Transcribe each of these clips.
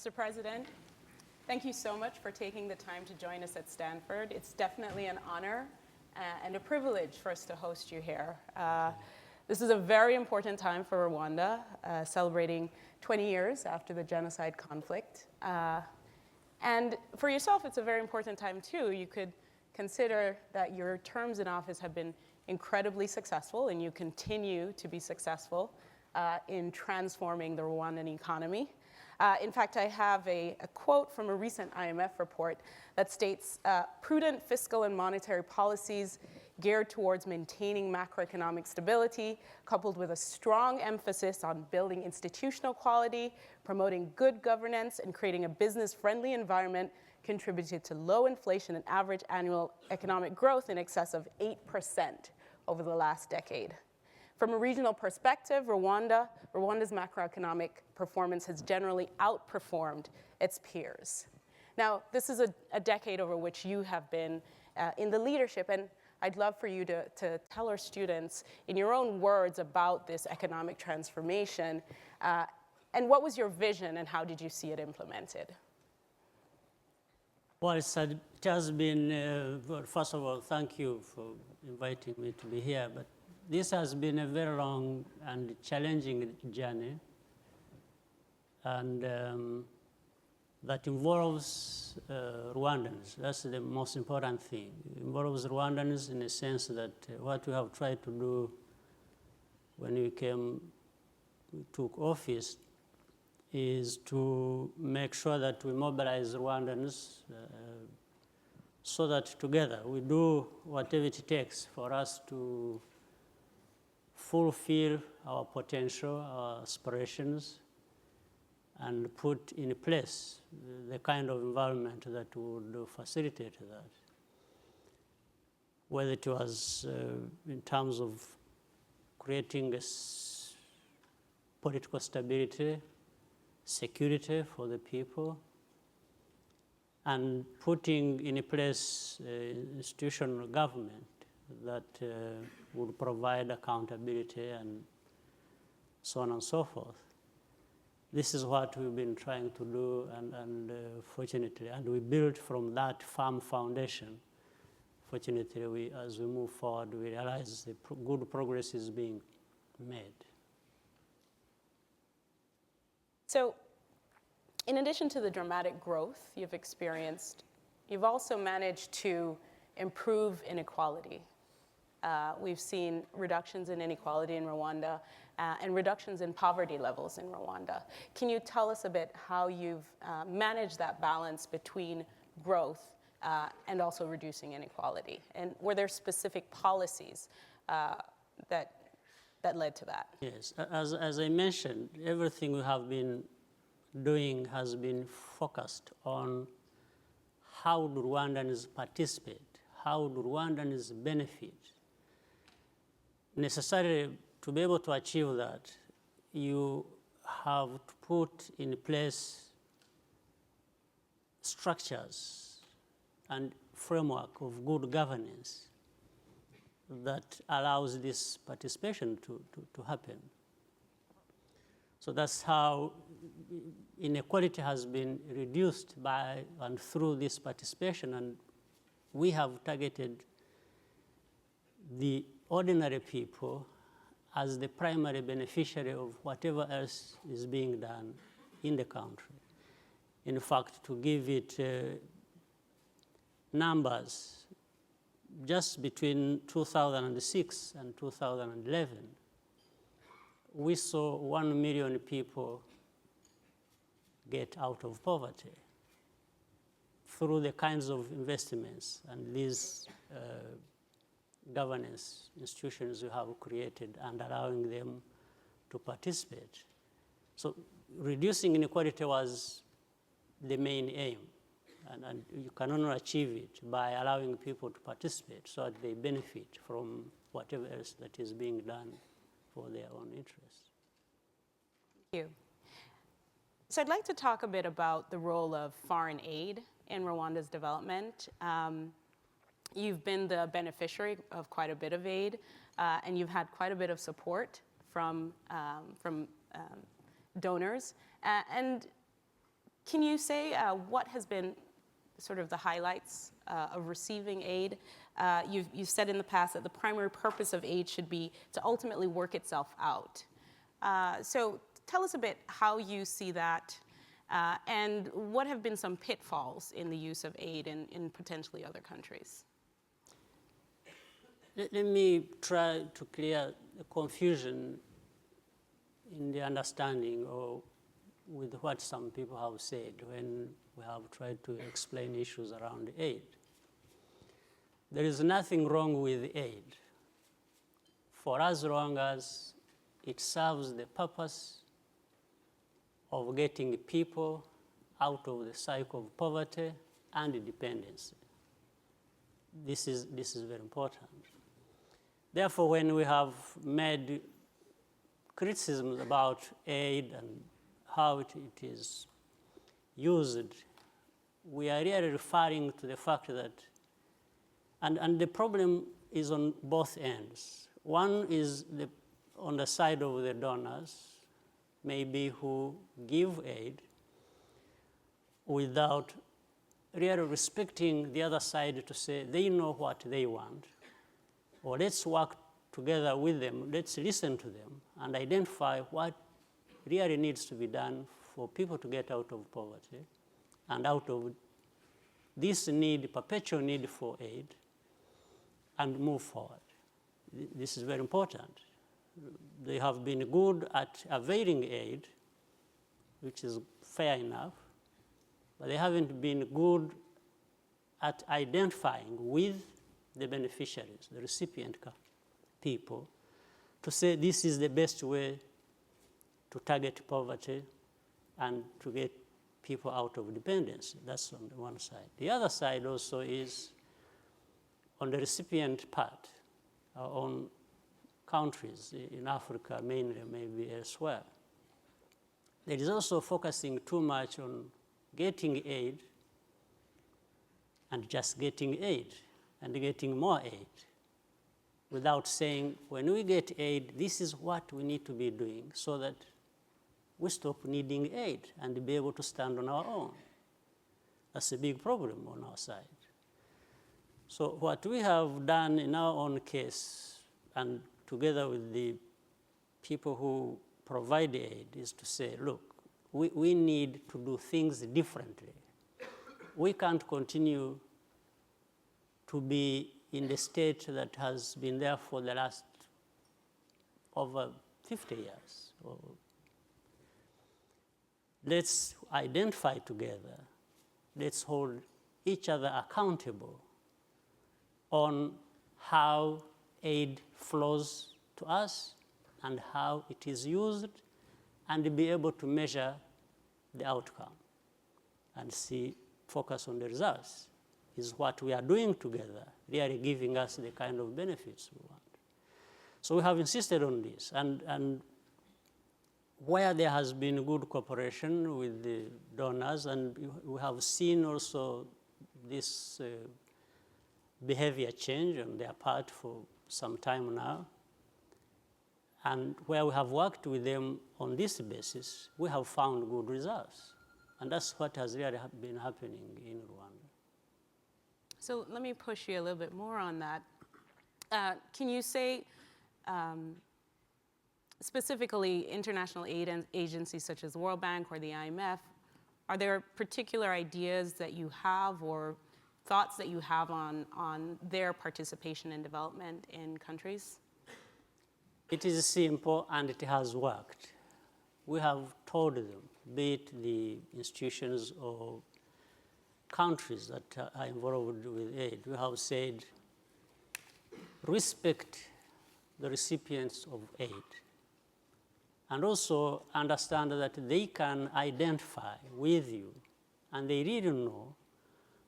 Mr. President, thank you so much for taking the time to join us at Stanford. It's definitely an honor and a privilege for us to host you here. This is a very important time for Rwanda, celebrating 20 years after the genocide conflict. And for yourself, it's a very important time too. You could consider that your terms in office have been incredibly successful, and you continue to be successful in transforming the Rwandan economy. In fact, I have a quote from a recent IMF report that states, prudent fiscal and monetary policies geared towards maintaining macroeconomic stability, coupled with a strong emphasis on building institutional quality, promoting good governance, and creating a business-friendly environment, contributed to low inflation and average annual economic growth in excess of 8% over the last decade. From a regional perspective, Rwanda's macroeconomic performance has generally outperformed its peers. Now, this is a decade over which you have been in the leadership, and I'd love for you to tell our students in your own words about this economic transformation, and what was your vision and how did you see it implemented? Well, it has been, well, first of all, thank you for inviting me to be here, but this has been a very long and challenging journey, and that involves Rwandans. That's the most important thing. It involves Rwandans in the sense that what we have tried to do when we took office is to make sure that we mobilize Rwandans so that together we do whatever it takes for us to fulfill our potential, our aspirations, and put in place the kind of environment that would facilitate that. Whether it was in terms of creating political stability, security for the people, and putting in place institutional government that would provide accountability and so on and so forth. This is what we've been trying to do, and fortunately, and we built from that firm foundation. Fortunately, as we move forward, we realize the good progress is being made. So, in addition to the dramatic growth you've experienced, you've also managed to improve inequality. We've seen reductions in inequality in Rwanda and reductions in poverty levels in Rwanda. Can you tell us a bit how you've managed that balance between growth and also reducing inequality? And were there specific policies that led to that? Yes, as I mentioned, everything we have been doing has been focused on how do Rwandans participate, how do Rwandans benefit. Necessarily, to be able to achieve that, you have to put in place structures and framework of good governance that allows this participation to happen. So that's how inequality has been reduced by and through this participation, and we have targeted the ordinary people as the primary beneficiary of whatever else is being done in the country. In fact, to give it numbers, just between 2006 and 2011, we saw 1 million people get out of poverty through the kinds of investments and these governance institutions we have created and allowing them to participate. So reducing inequality was the main aim, and you can only achieve it by allowing people to participate so that they benefit from whatever else that is being done for their own interests. Thank you. So I'd like to talk a bit about the role of foreign aid in Rwanda's development. You've been the beneficiary of quite a bit of aid, and you've had quite a bit of support from donors. And Can you say what has been sort of the highlights of receiving aid? You've said in the past that the primary purpose of aid should be to ultimately work itself out. So tell us a bit how you see that, and what have been some pitfalls in the use of aid in potentially other countries? Let me try to clear the confusion in the understanding or with what some people have said when we have tried to explain issues around aid. There is nothing wrong with aid for as long as it serves the purpose of getting people out of the cycle of poverty and dependency. This is very important. Therefore, when we have made criticisms about aid and how it is used, we are really referring to the fact that, and the problem is on both ends. One is on the side of the donors, maybe who give aid without really respecting the other side to say they know what they want, or let's work together with them, let's listen to them and identify what really needs to be done for people to get out of poverty and out of this need, perpetual need for aid, and move forward. This is very important. They have been good at availing aid, which is fair enough, but they haven't been good at identifying with the beneficiaries, the recipient people, to say this is the best way to target poverty and to get people out of dependency. That's on the one side. The other side also is on the recipient part, our own countries in Africa, mainly, maybe elsewhere. There is also focusing too much on getting aid and just getting aid and getting more aid without saying, when we get aid, this is what we need to be doing so that we stop needing aid and be able to stand on our own. That's a big problem on our side. So what we have done in our own case, and together with the people who provide aid, is to say, look, we need to do things differently. We can't continue to be in the state that has been there for the last over 50 years. Let's identify together. Let's hold each other accountable on how aid flows to us and how it is used, and be able to measure the outcome and focus on the results. Is what we are doing together really giving us the kind of benefits we want? So we have insisted on this, and where there has been good cooperation with the donors, and we have seen also this behavior change on their part for some time now, and where we have worked with them on this basis, we have found good results. And that's what has really been happening in Rwanda. So let me push you a little bit more on that. Can you say, specifically international aid agencies such as the World Bank or the IMF, are there particular ideas that you have or thoughts that you have on their participation in development in countries? It is simple and it has worked. We have told them, be it the institutions or countries that are involved with aid, we have said, respect the recipients of aid, and also understand that they can identify with you, and they really know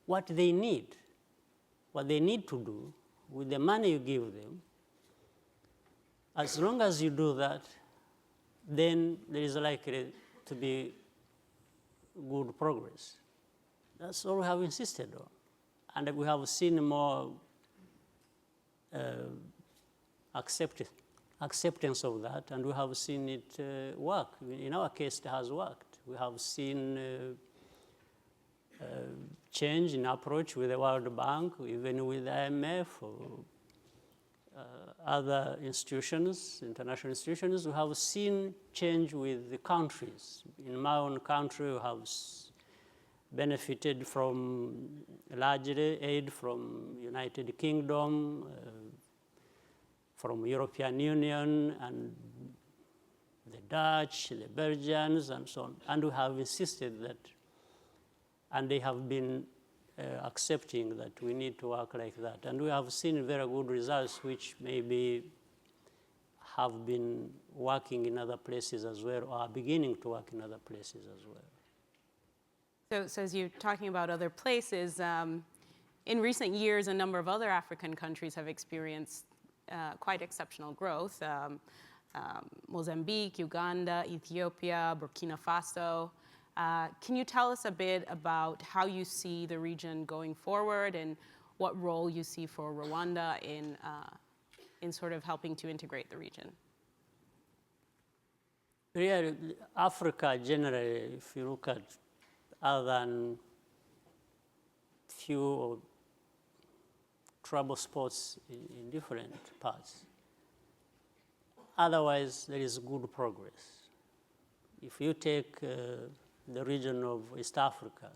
what they need to do with the money you give them. As long as you do that, then there is likely to be good progress. That's all we have insisted on. And we have seen more acceptance of that, and we have seen it work. In our case, it has worked. We have seen change in approach with the World Bank, even with the IMF or other institutions, international institutions. We have seen change with the countries. In my own country, we have benefited from largely aid from United Kingdom, from European Union, and the Dutch, the Belgians, and so on. And we have insisted that, and they have been accepting that we need to work like that. And we have seen very good results, which maybe have been working in other places as well, or are beginning to work in other places as well. So as you're talking about other places, in recent years, a number of other African countries have experienced quite exceptional growth. Mozambique, Uganda, Ethiopia, Burkina Faso. Can you tell us a bit about how you see the region going forward and what role you see for Rwanda in sort of helping to integrate the region? Really, Africa generally, if you look at other than few trouble spots in different parts, otherwise there is good progress. If you take the region of East Africa,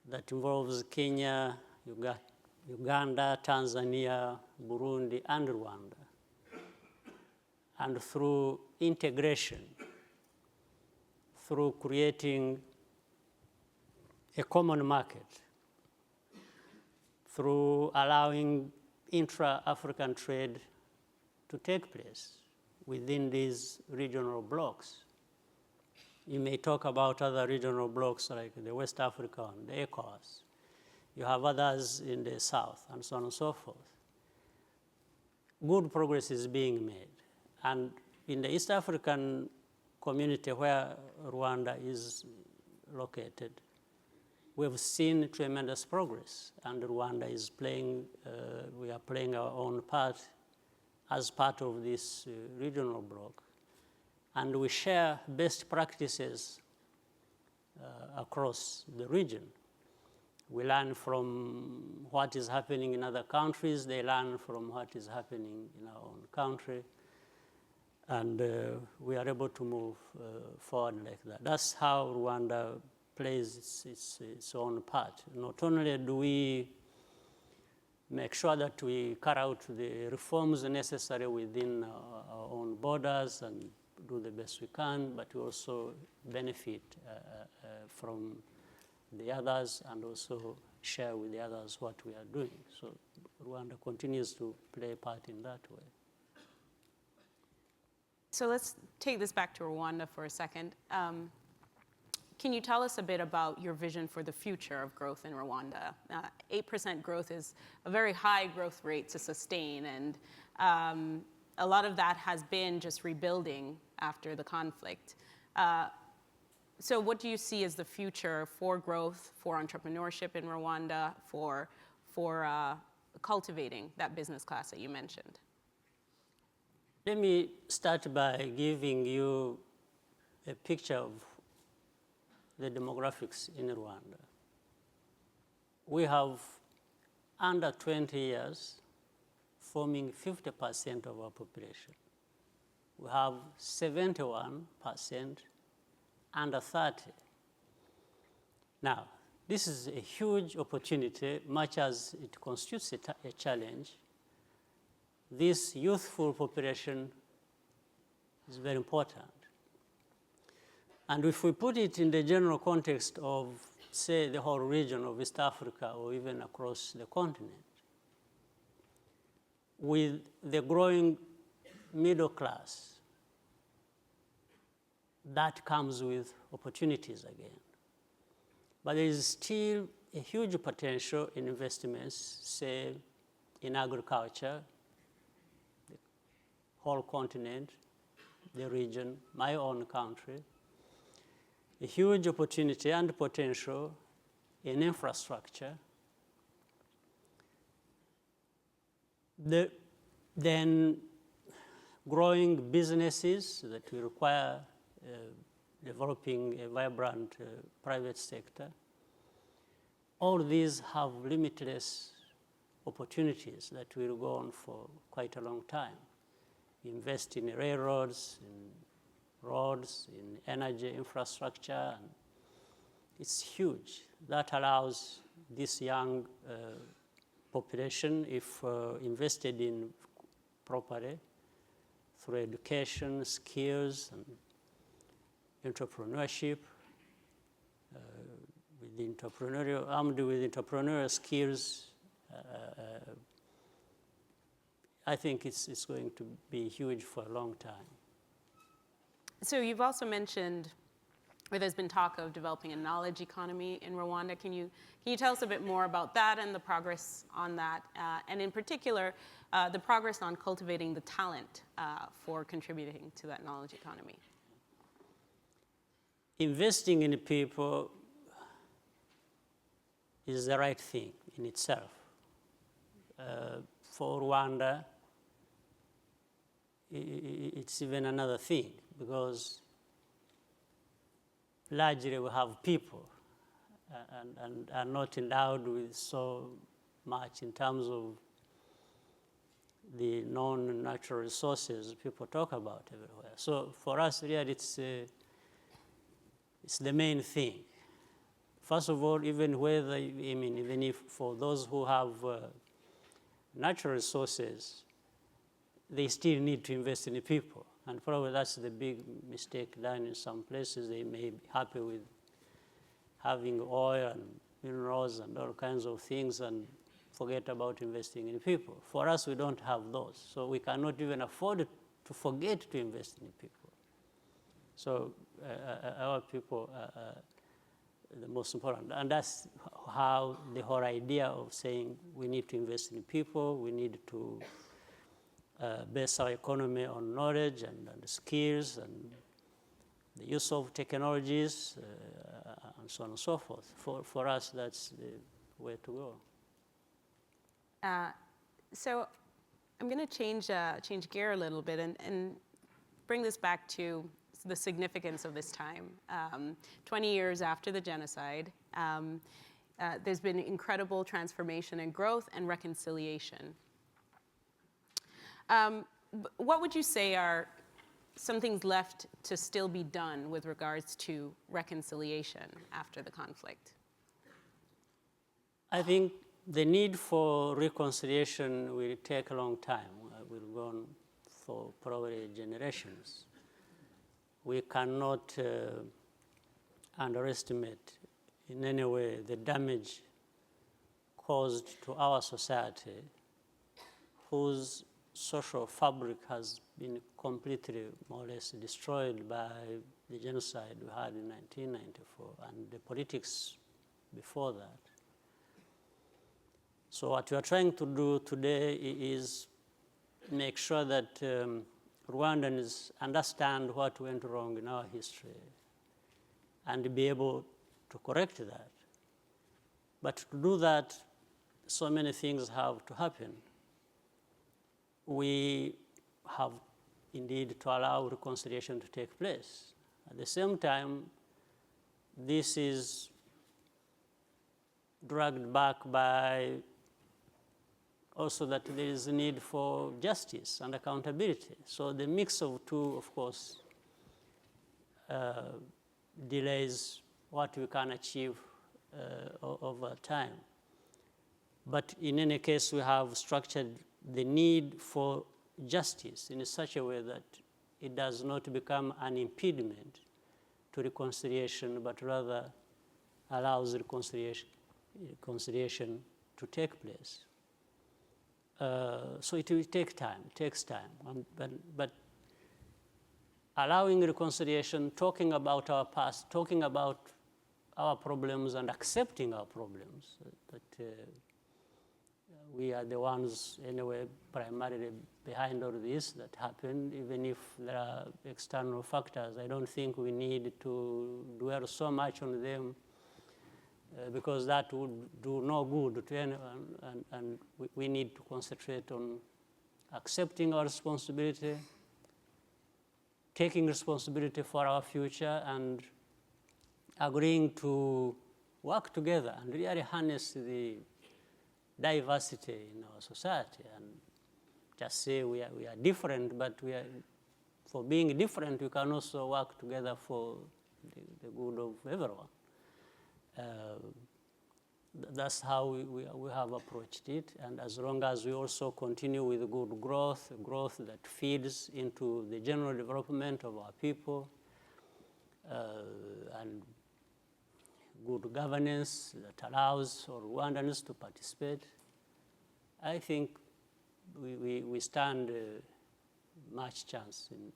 that involves Kenya, Uganda, Tanzania, Burundi, and Rwanda, and through integration, through creating a common market, through allowing intra-African trade to take place within these regional blocks. You may talk about other regional blocks like the West Africa and the ECOWAS. You have others in the south, and so on and so forth. Good progress is being made. And in the East African community where Rwanda is located, we've seen tremendous progress. And Rwanda is playing, we are playing our own part as part of this regional bloc. And we share best practices across the region. We learn from what is happening in other countries. They learn from what is happening in our own country. And we are able to move forward like that. That's how Rwanda plays its own part. Not only do we make sure that we carry out the reforms necessary within our own borders and do the best we can, but we also benefit from the others and also share with the others what we are doing. So Rwanda continues to play a part in that way. So let's take this back to Rwanda for a second. Can you tell us a bit about your vision for the future of growth in Rwanda? 8% growth is a very high growth rate to sustain, and a lot of that has been just rebuilding after the conflict. So what do you see as the future for growth, for entrepreneurship in Rwanda, for cultivating that business class that you mentioned? Let me start by giving you a picture of the demographics in Rwanda. We have under 20 years forming 50% of our population. We have 71% under 30. Now, this is a huge opportunity, much as it constitutes a challenge. This youthful population is very important. And if we put it in the general context of, say, the whole region of East Africa or even across the continent, with the growing middle class, that comes with opportunities again. But there is still a huge potential in investments, say, in agriculture, the whole continent, the region, my own country, a huge opportunity and potential in infrastructure. Then growing businesses that will require developing a vibrant private sector. all these have limitless opportunities that will go on for quite a long time. Invest in railroads, in roads, in energy infrastructure, and it's huge. That allows this young population, if invested in properly, through education, skills, and entrepreneurship, armed with entrepreneurial skills, I think it's going to be huge for a long time. So you've also mentioned, or there's been talk of developing a knowledge economy in Rwanda. Can you tell us a bit more about that and the progress on that, and in particular, the progress on cultivating the talent for contributing to that knowledge economy? Investing in people is the right thing in itself. For Rwanda, it's even another thing, because largely we have people and are not endowed with so much in terms of the non-natural resources people talk about everywhere. So for us, really, it's the main thing. First of all, even if for those who have natural resources, they still need to invest in the people. And probably that's the big mistake done in some places. They may be happy with having oil and minerals and all kinds of things and forget about investing in people. For us, we don't have those. So we cannot even afford to forget to invest in people. So our people are the most important. And that's how the whole idea of saying we need to invest in people, we need to base our economy on knowledge and skills and the use of technologies and so on and so forth. For us, that's the way to go. So I'm going to change gear a little bit and bring this back to the significance of this time. 20 years after the genocide, there's been incredible transformation and growth and reconciliation. What would you say are some things left to still be done with regards to reconciliation after the conflict? I think the need for reconciliation will take a long time. Will go on for probably generations. We cannot underestimate in any way the damage caused to our society, whose social fabric has been completely, more or less, destroyed by the genocide we had in 1994 and the politics before that. So what we are trying to do today is make sure that Rwandans understand what went wrong in our history and be able to correct that. But to do that, so many things have to happen. We have indeed to allow reconciliation to take place. At the same time, this is dragged back by also that there is a need for justice and accountability. So the mix of two, of course, delays what we can achieve over time. But in any case, we have structured the need for justice in such a way that it does not become an impediment to reconciliation, but rather allows reconciliation to take place. So it will take time, it takes time. But allowing reconciliation, talking about our past, talking about our problems and accepting our problems, that we are the ones, anyway, primarily behind all this that happened, even if there are external factors. I don't think we need to dwell so much on them because that would do no good to anyone, and we need to concentrate on accepting our responsibility, taking responsibility for our future, and agreeing to work together and really harness the diversity in our society and just say we are different, but for being different, we can also work together for the good of everyone. That's how we have approached it, and as long as we also continue with good growth that feeds into the general development of our people, and good governance that allows all Rwandans to participate, I think we stand much chance in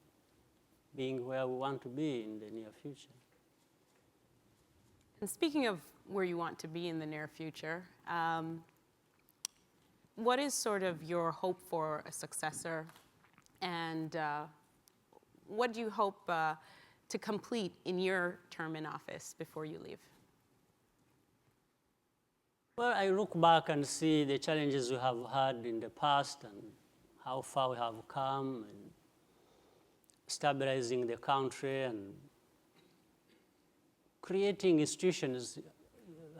being where we want to be in the near future. And speaking of where you want to be in the near future, what is sort of your hope for a successor, and what do you hope to complete in your term in office before you leave? Well, I look back and see the challenges we have had in the past and how far we have come in stabilizing the country, and creating institutions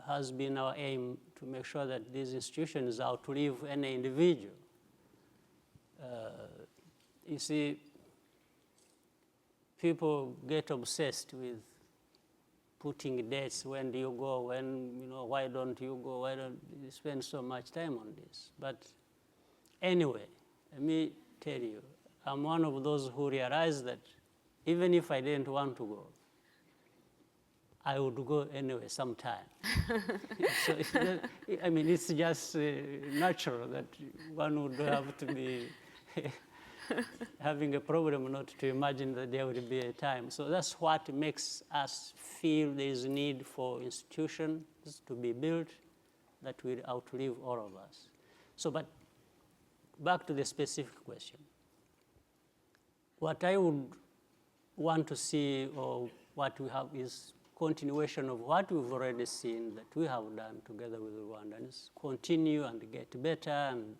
has been our aim, to make sure that these institutions outlive any individual. You see, people get obsessed with putting dates, when do you go, why don't you go, why don't you spend so much time on this? But anyway, let me tell you, I'm one of those who realize that even if I didn't want to go, I would go anyway sometime. So it's just natural that one would have to be having a problem not to imagine that there will be a time. So that's what makes us feel there is a need for institutions to be built that will outlive all of us. So, but back to the specific question. What I would want to see, or what we have, is continuation of what we've already seen that we have done together with Rwandans, continue and get better, and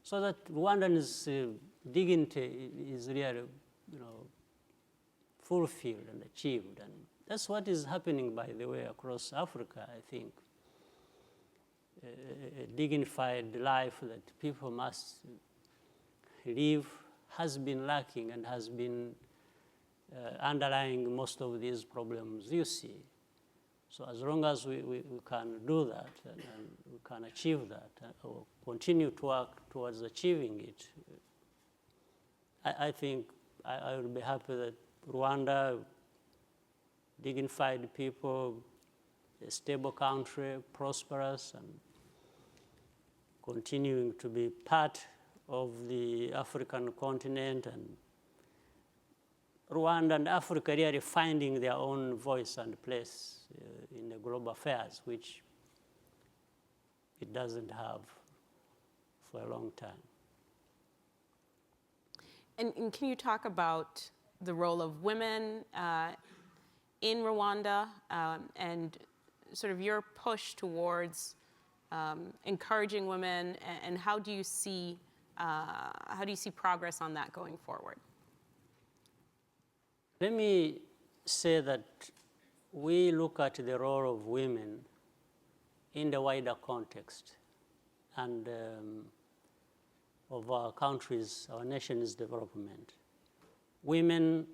so that Rwandans' dignity is really, fulfilled and achieved. And that's what is happening, by the way, across Africa, I think. A dignified life that people must live has been lacking and has been underlying most of these problems you see. So as long as we can do that, and we can achieve that, or continue to work towards achieving it, I think I will be happy that Rwanda, dignified people, a stable country, prosperous, and continuing to be part of the African continent, and Rwanda and Africa really finding their own voice and place in the global affairs, which it doesn't have for a long time. And can you talk about the role of women in Rwanda, and sort of your push towards encouraging women, and how do you see progress on that going forward? Let me say that we look at the role of women in the wider context and of our country's, our nation's development. Women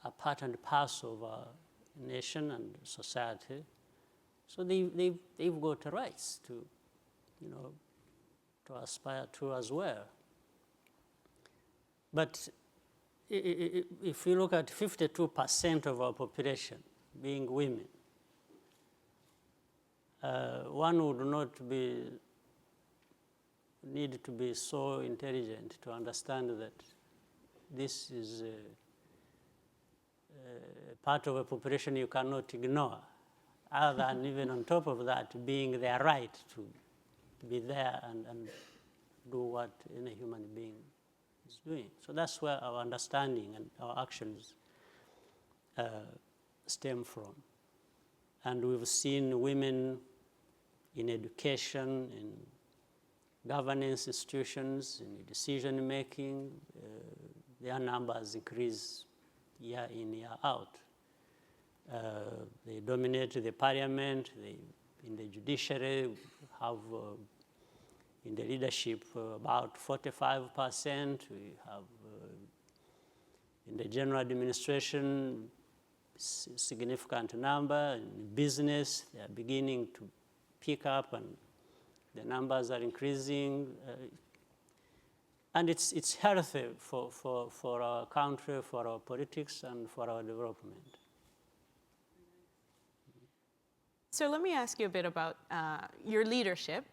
are part and parcel of our nation and society, so they've got rights to aspire to as well. But if you look at 52% of our population being women, one would not need to be so intelligent to understand that this is a part of a population you cannot ignore, other than even on top of that being their right to be there and do what any human being is doing. So that's where our understanding and our actions stem from. And we've seen women in education, in governance institutions, in decision making. Their numbers increase year in, year out. They dominate the parliament, in the judiciary, have in the leadership about 45%. We have in the general administration, significant number. In business, they are beginning to pick up, and the numbers are increasing. And it's healthy for our country, for our politics, and for our development. So let me ask you a bit about your leadership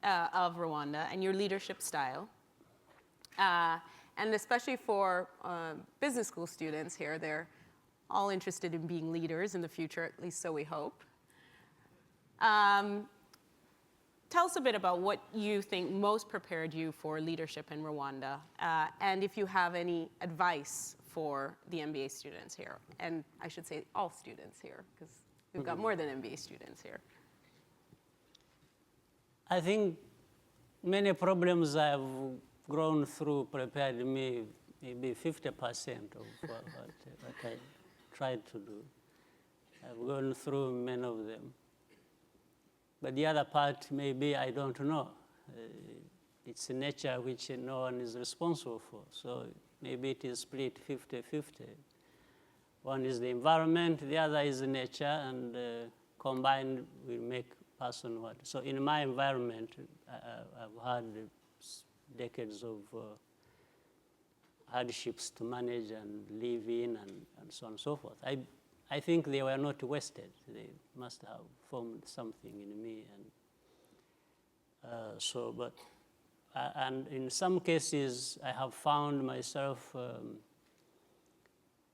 of Rwanda and your leadership style. And especially for business school students here, they're all interested in being leaders in the future, at least so we hope. Tell us a bit about what you think most prepared you for leadership in Rwanda, and if you have any advice for the MBA students here, and I should say all students here, because we've got more than MBA students here. I think many problems I've grown through prepared me maybe 50% of what I tried to do. I've gone through many of them. But the other part, maybe I don't know. It's a nature which no one is responsible for. So maybe it is split 50-50. One is the environment, the other is the nature, and combined will make person what. So in my environment, I've had decades of hardships to manage and live in, and so on and so forth. I think they were not wasted. They must have formed something in me, and and in some cases, I have found myself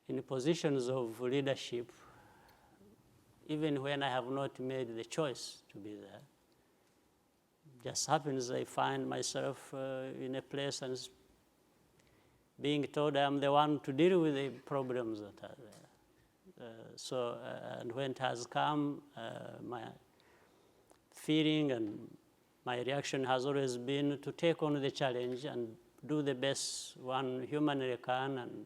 in positions of leadership, even when I have not made the choice to be there. Just happens I find myself in a place and being told I'm the one to deal with the problems that are there. And when it has come, my feeling and my reaction has always been to take on the challenge and do the best one humanly can,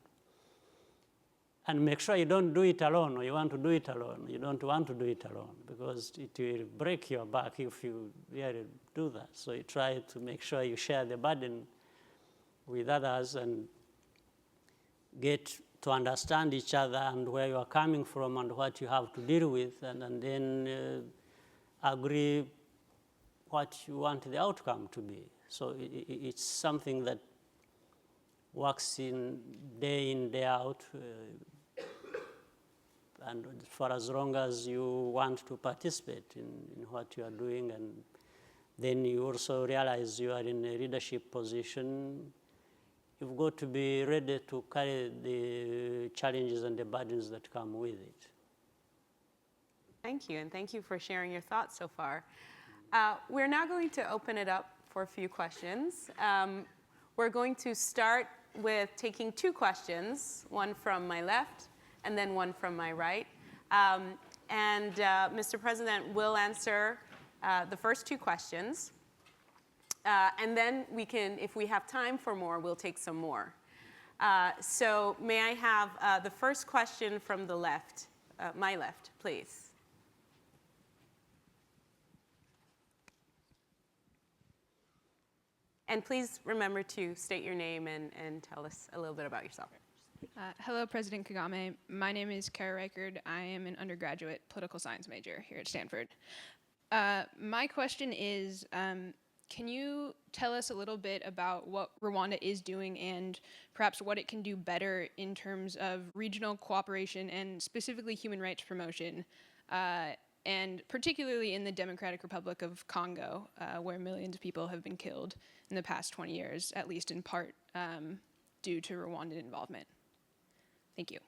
and make sure you don't do it alone, or you want to do it alone. You don't want to do it alone, because it will break your back if you really do that. So you try to make sure you share the burden with others and get to understand each other and where you are coming from and what you have to deal with, and then agree what you want the outcome to be. So it's something that works in, day out, and for as long as you want to participate in what you are doing, and then you also realize you are in a leadership position. You've got to be ready to carry the challenges and the burdens that come with it. Thank you, and thank you for sharing your thoughts so far. We're now going to open it up for a few questions. We're going to start with taking 2 questions, one from my left and then one from my right. Mr. President will answer the first 2 questions. And then we can, if we have time for more, we'll take some more. So may I have the first question from the left, my left, please. And please remember to state your name and tell us a little bit about yourself. Hello, President Kagame. My name is Kara Reichard. I am an undergraduate political science major here at Stanford. My question is, can you tell us a little bit about what Rwanda is doing and perhaps what it can do better in terms of regional cooperation and specifically human rights promotion, and particularly in the Democratic Republic of Congo, where millions of people have been killed in the past 20 years, at least in part due to Rwandan involvement? Thank you.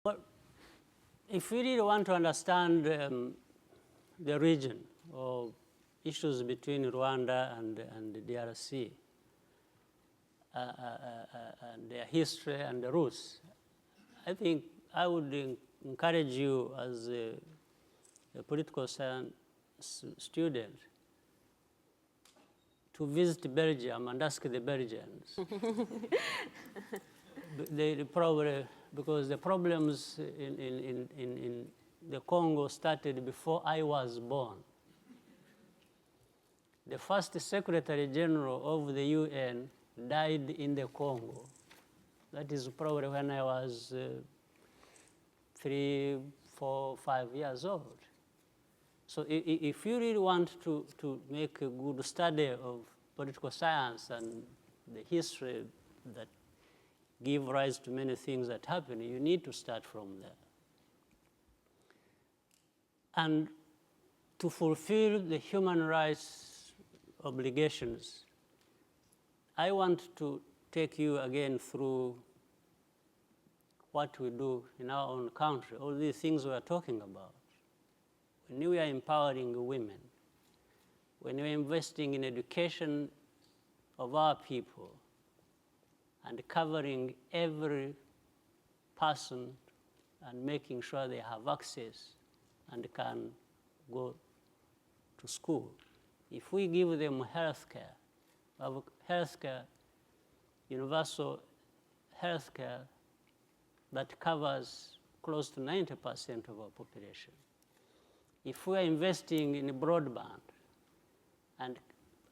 Well, if we really want to understand the region or issues between Rwanda and the DRC, and their history and the roots, I think I would encourage you as a political science student to visit Belgium and ask the Belgians. they probably, because the problems in the Congo started before I was born. The first Secretary General of the UN died in the Congo. That is probably when I was 3, 4, 5 years old. So if you really want to make a good study of political science and the history that give rise to many things that happen, you need to start from there. And to fulfill the human rights obligations, I want to take you again through what we do in our own country, all these things we are talking about. When we are empowering women, when we are investing in education of our people and covering every person and making sure they have access and can go to school. If we give them health care, universal health care that covers close to 90% of our population. If we are investing in broadband and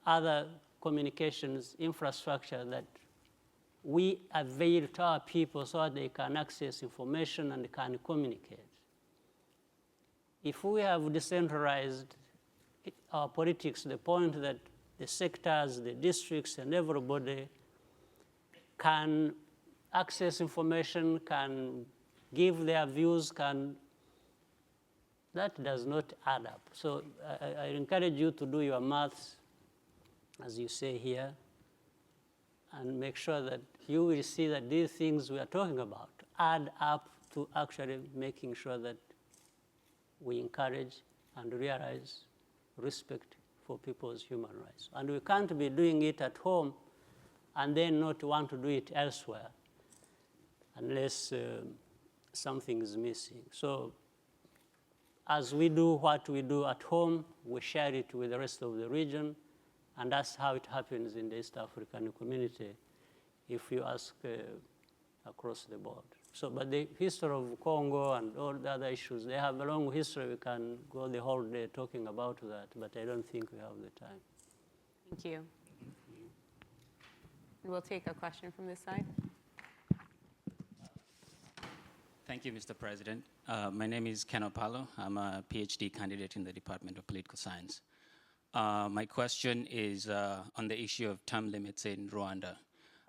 other communications infrastructure that we avail to our people so that they can access information and can communicate. If we have decentralized our politics to the point that the sectors, the districts, and everybody can access information, can give their views, that does not add up. So I encourage you to do your maths, as you say here, and make sure that you will see that these things we are talking about add up to actually making sure that we encourage and realize respect for people's human rights. And we can't be doing it at home and then not want to do it elsewhere unless something is missing. So as we do what we do at home, we share it with the rest of the region, and that's how it happens in the East African community if you ask across the board. So, but the history of Congo and all the other issues, they have a long history. We can go the whole day talking about that, but I don't think we have the time. Thank you. We'll take a question from this side. Thank you, Mr. President. My name is Ken Opalo. I'm a PhD candidate in the Department of Political Science. My question is on the issue of term limits in Rwanda.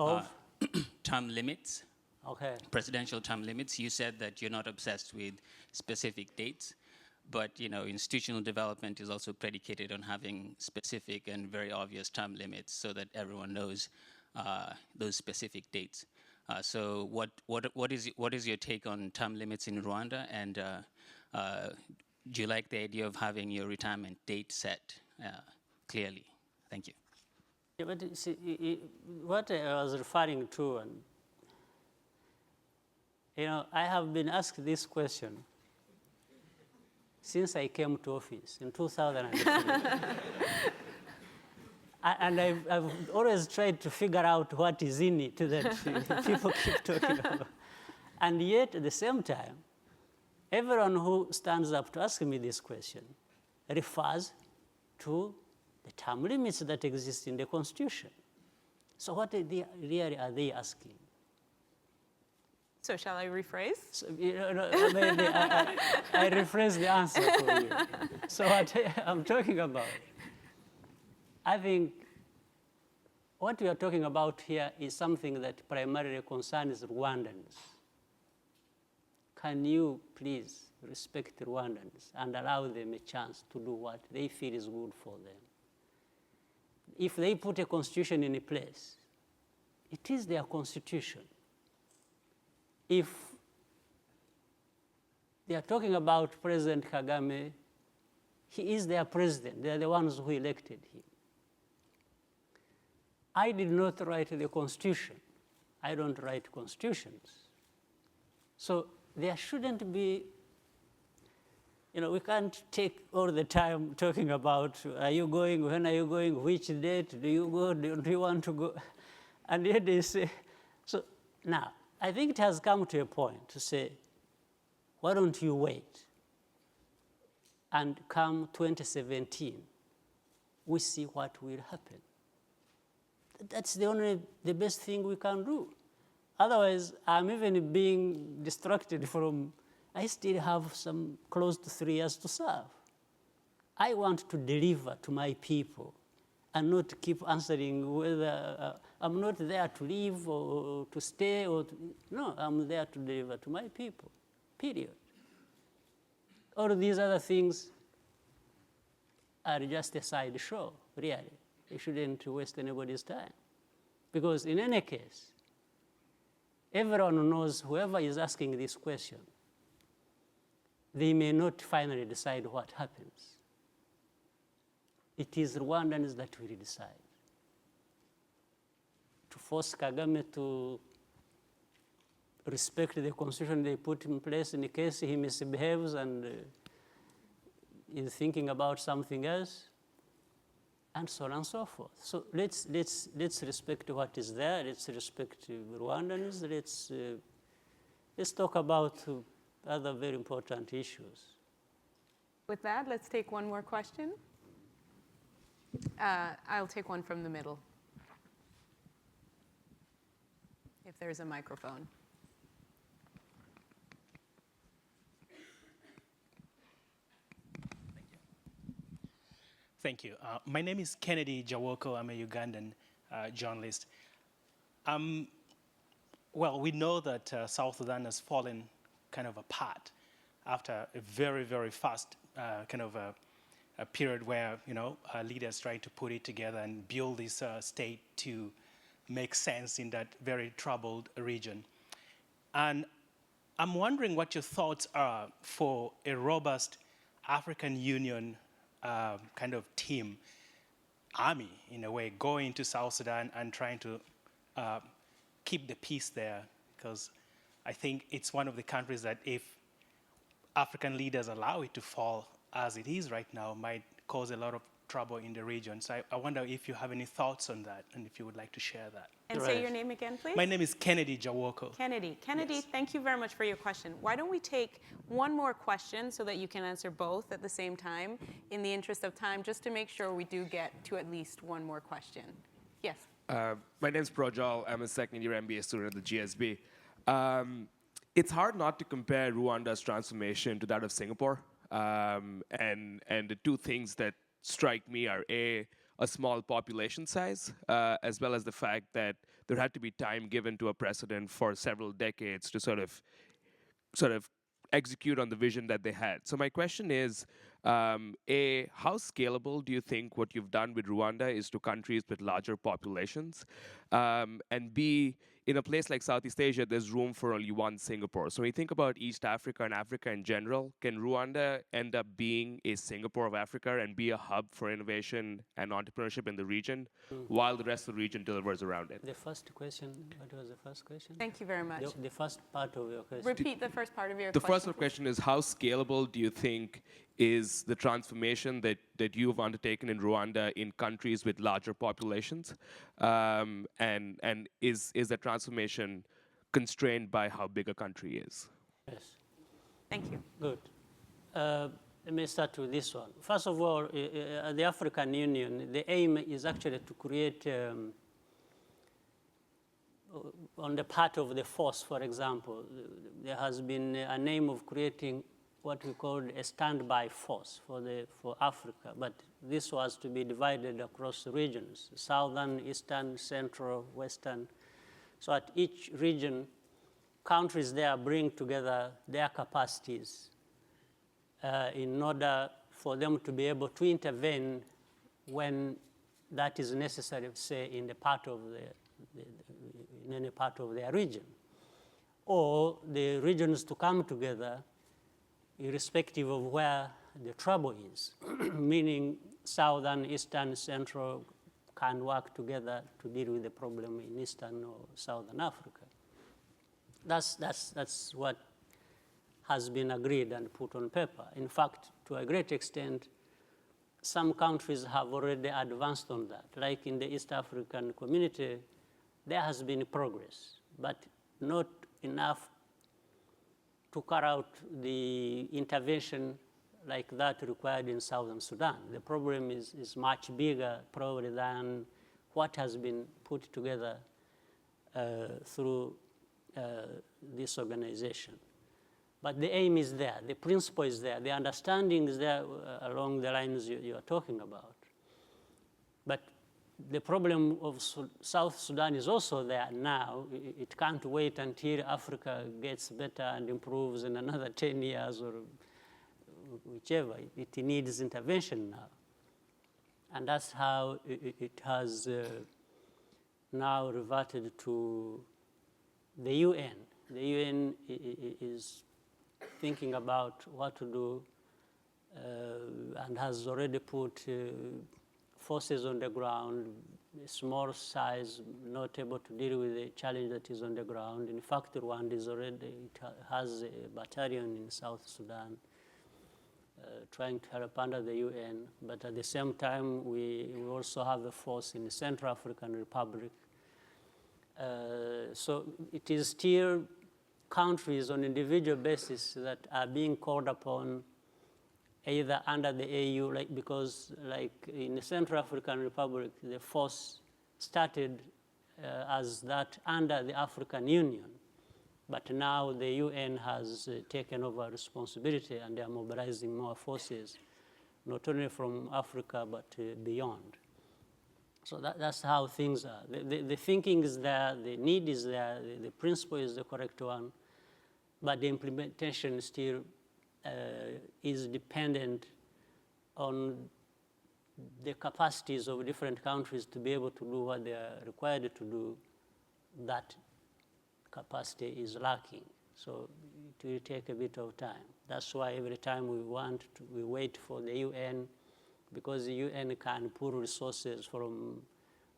Of? Term limits. Okay. Presidential term limits. You said that you're not obsessed with specific dates, but institutional development is also predicated on having specific and very obvious term limits so that everyone knows those specific dates. So what is your take on term limits in Rwanda, and do you like the idea of having your retirement date set clearly? Thank you. Yeah, but see, what I was referring to, and I have been asked this question since I came to office in 2003. And I've always tried to figure out what is in it that people keep talking about. And yet, at the same time, everyone who stands up to ask me this question refers to the term limits that exist in the Constitution. So what really are they asking? So shall I rephrase? So, maybe I rephrase the answer for you. So what I'm talking about, I think what we are talking about here is something that primarily concerns Rwandans. Can you please respect Rwandans and allow them a chance to do what they feel is good for them? If they put a constitution in place, it is their constitution. If they are talking about President Kagame, he is their president. They are the ones who elected him. I did not write the Constitution. I don't write constitutions. So there shouldn't be, we can't take all the time talking about, are you going, when are you going, which date, do you go, do you want to go? And yet they say, so now, I think it has come to a point to say, why don't you wait? And come 2017, we see what will happen. That's the best thing we can do. Otherwise, I'm even being distracted from, I still have some close to 3 years to serve. I want to deliver to my people and not keep answering whether I'm not there to live or to stay no, I'm there to deliver to my people, period. All these other things are just a sideshow, really. You shouldn't waste anybody's time. Because in any case, everyone knows whoever is asking this question, they may not finally decide what happens. It is Rwandans that will decide. To force Kagame to respect the constitution they put in place in case he misbehaves and is thinking about something else, and so on and so forth. So let's respect what is there. Let's respect Rwandans. Let's talk about other very important issues. With that, let's take one more question. I'll take one from the middle, if there's a microphone. Thank you. My name is Kennedy Jawoko. I'm a Ugandan journalist. Well, we know that South Sudan has fallen kind of apart after a very, very fast kind of a period where, leaders tried to put it together and build this state to make sense in that very troubled region. And I'm wondering what your thoughts are for a robust African Union kind of team, army in a way, going to South Sudan and trying to keep the peace there, because I think it's one of the countries that if African leaders allow it to fall as it is right now, might cause a lot of trouble in the region. So I wonder if you have any thoughts on that and if you would like to share that. And say your name again, please. My name is Kennedy Jawoko. Kennedy, Yes. Thank you very much for your question. Why don't we take one more question so that you can answer both at the same time, in the interest of time, just to make sure we do get to at least one more question. Yes. My name's Projal. I'm a second-year MBA student at the GSB. It's hard not to compare Rwanda's transformation to that of Singapore. And the two things that strike me are a small population size, as well as the fact that there had to be time given to a president for several decades to sort of execute on the vision that they had. So my question is, A, how scalable do you think what you've done with Rwanda is to countries with larger populations? And B, in a place like Southeast Asia, there's room for only one Singapore. So when you think about East Africa and Africa in general, can Rwanda end up being a Singapore of Africa and be a hub for innovation and entrepreneurship in the region, while the rest of the region delivers around it? The first question, what was the first question? Thank you very much. The first part of your question. Repeat the first part of your The question. first question is, how scalable do you think is the transformation that you've undertaken in Rwanda in countries with larger populations? And is the transformation constrained by how big a country is? Yes. Thank you. Good. Let me start with this one. First of all, the African Union, the aim is actually to create, on the part of the force, for example, there has been an aim of creating what we call a standby force for Africa, but this was to be divided across regions, southern, eastern, central, western. So at each region, countries there bring together their capacities in order for them to be able to intervene when that is necessary, say, in any part of their region. Or the regions to come together irrespective of where the trouble is, meaning southern, eastern, central can work together to deal with the problem in eastern or southern Africa. That's what has been agreed and put on paper. In fact, to a great extent, some countries have already advanced on that. Like in the East African community, there has been progress, but not enough to carry out the intervention like that required in Southern Sudan. The problem is much bigger probably than what has been put together through this organization. But the aim is there, the principle is there, the understanding is there along the lines you are talking about. But the problem of South Sudan is also there now. It can't wait until Africa gets better and improves in another 10 years or whichever. It needs intervention now. And that's how it has now reverted to the UN. The UN is thinking about what to do and has already put forces on the ground, small size, not able to deal with the challenge that is on the ground. In fact, Rwanda is already, it has a battalion in South Sudan trying to help under the UN, but at the same time, we also have a force in the Central African Republic. So it is still countries on individual basis that are being called upon either under the AU, because in the Central African Republic, the force started as that under the African Union. But now the UN has taken over responsibility and they are mobilizing more forces, not only from Africa, but beyond. So that's how things are. The thinking is there, the need is there, the principle is the correct one, but the implementation still is dependent on the capacities of different countries to be able to do what they are required to do. That capacity is lacking. So it will take a bit of time. That's why every time we wait for the UN, because the UN can pull resources from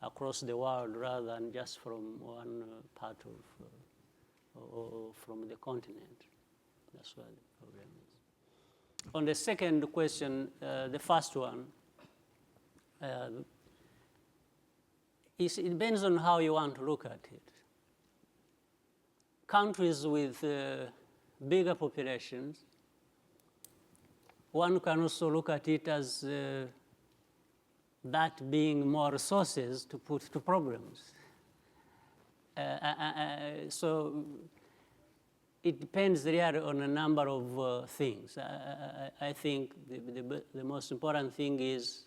across the world rather than just from one part of, or from the continent. That's what the problem is. On the second question, the first one, it depends on how you want to look at it. Countries with bigger populations, one can also look at it as that being more resources to put to problems. So it depends really on a number of things. I think the most important thing is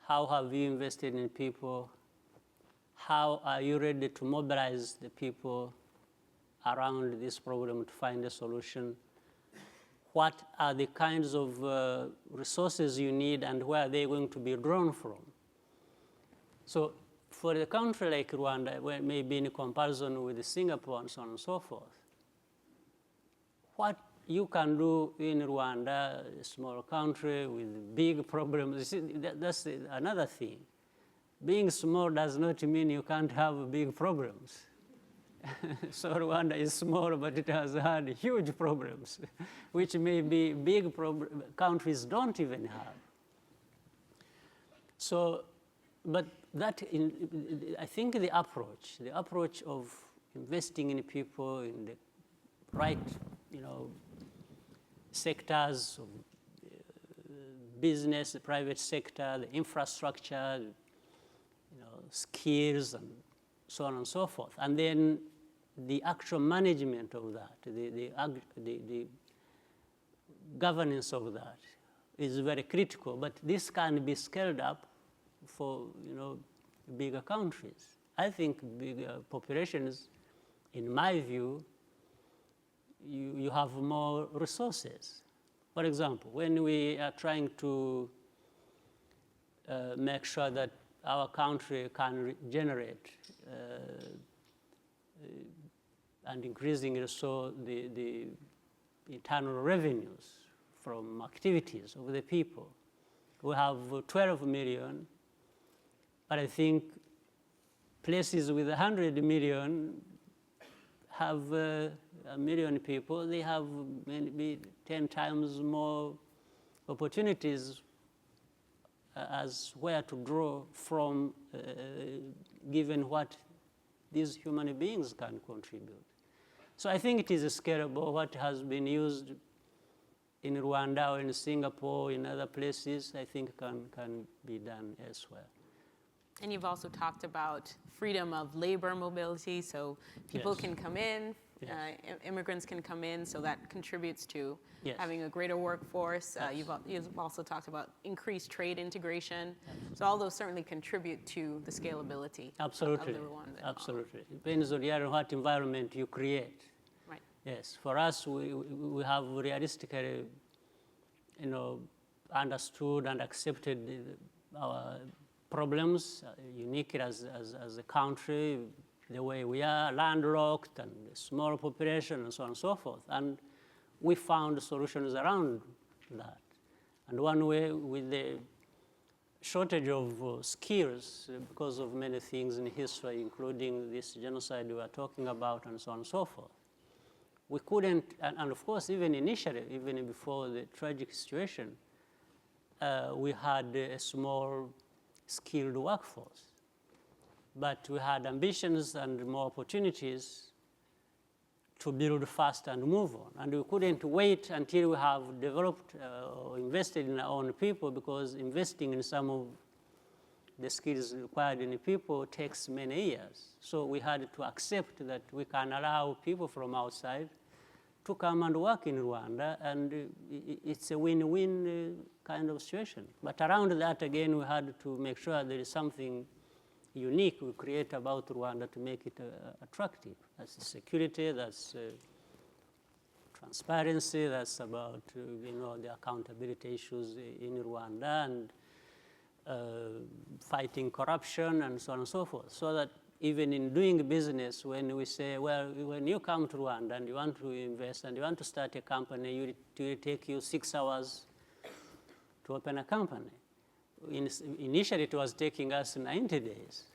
how have you invested in people? How are you ready to mobilize the people around this problem to find a solution? What are the kinds of resources you need and where are they going to be drawn from? So for a country like Rwanda, where maybe in comparison with Singapore and so on and so forth, what you can do in Rwanda, a small country with big problems, that's another thing. Being small does not mean you can't have big problems. So Rwanda is small, but it has had huge problems, which maybe big countries don't even have. So, but that, I think the approach of investing in people in the right, sectors of business, the private sector, the infrastructure, skills, and so on and so forth. And then the actual management of that, the governance of that is very critical. But this can be scaled up for bigger countries. I think bigger populations, in my view, you have more resources. For example, when we are trying to make sure that our country can generate and increasingly so the internal revenues from activities of the people. We have 12 million, but I think places with 100 million have 1 million people. They have maybe 10 times more opportunities as where to draw from, given what these human beings can contribute. So I think it is scalable. What has been used in Rwanda or in Singapore, in other places, I think can be done elsewhere. And you've also talked about freedom of labor mobility, so people Yes. can come in, Yes. Immigrants can come in, so that contributes to Yes. having a greater workforce. Yes. You've also talked about increased trade integration. So all those certainly contribute to the scalability Absolutely. of the Rwandan model. Absolutely. It depends on what environment you create. Right. Yes. For us, we have realistically, understood and accepted our problems, unique as a country, the way we are, landlocked and small population and so on and so forth. And we found solutions around that. And one way, with the shortage of skills because of many things in history, including this genocide we are talking about and so on and so forth, we couldn't, and of course, even initially, even before the tragic situation, we had a small skilled workforce. But we had ambitions and more opportunities to build fast and move on. And we couldn't wait until we have developed or invested in our own people, because investing in some of the skills required in people takes many years. So we had to accept that we can allow people from outside to come and work in Rwanda, and it's a win-win kind of situation. But around that, again, we had to make sure there is something unique we create about Rwanda to make it attractive. That's security, that's transparency, that's about the accountability issues in Rwanda, and fighting corruption, and so on and so forth. So that even in doing business, when we say, well, when you come to Rwanda and you want to invest and you want to start a company, it will take you 6 hours to open a company. Initially, it was taking us 90 days.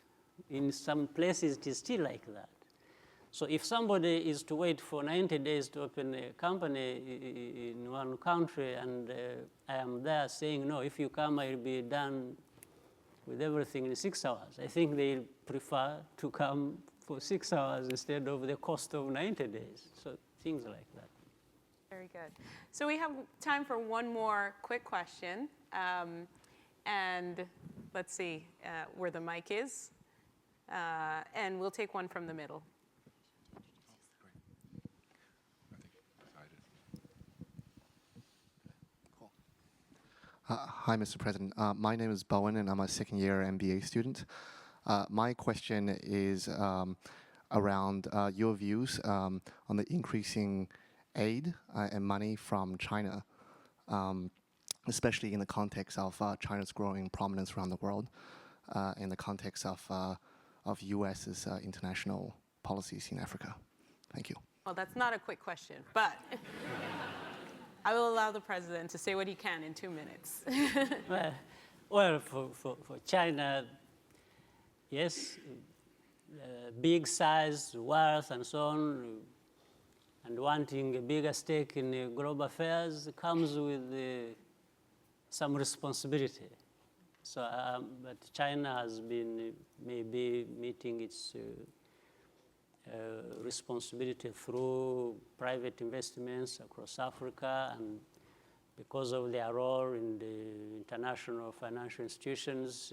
In some places, it is still like that. So if somebody is to wait for 90 days to open a company in one country, and I am there saying, no, if you come, I will be done with everything in 6 hours, I think they prefer to come for 6 hours instead of the cost of 90 days. So things like that. Very good. So we have time for one more quick question. And let's see where the mic is. And we'll take one from the middle. Hi, Mr. President. My name is Bowen, and I'm a second-year MBA student. My question is around your views on the increasing aid and money from China, especially in the context of China's growing prominence around the world, in the context of U.S.'s international policies in Africa. Thank you. Well, that's not a quick question, but I will allow the president to say what he can in 2 minutes. Well, for China, yes, big size, wealth, and so on, and wanting a bigger stake in global affairs comes with some responsibility. So, but China has been maybe meeting its responsibility through private investments across Africa, and because of their role in the international financial institutions,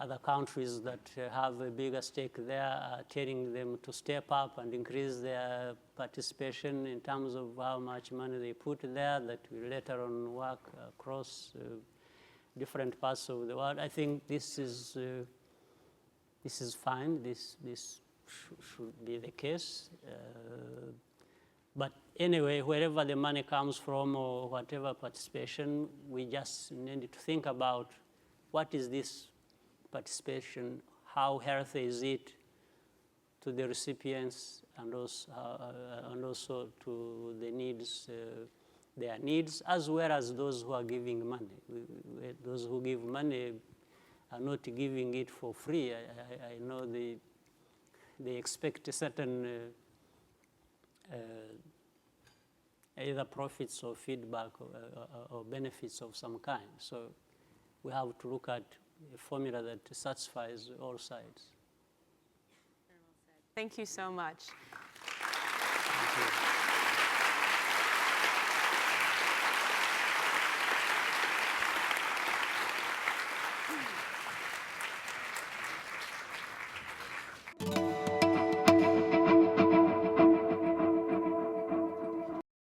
other countries that have a bigger stake there are telling them to step up and increase their participation in terms of how much money they put there, that will later on work across different parts of the world. I think this is fine. This should be the case. But anyway, wherever the money comes from or whatever participation, we just need to think about what is this participation, how healthy is it to the recipients, and also to the needs, their needs, as well as those who are giving money. Those who give money are not giving it for free. I know they expect a certain either profits or feedback or benefits of some kind. So we have to look at a formula that satisfies all sides. Thank you so much. Thank you.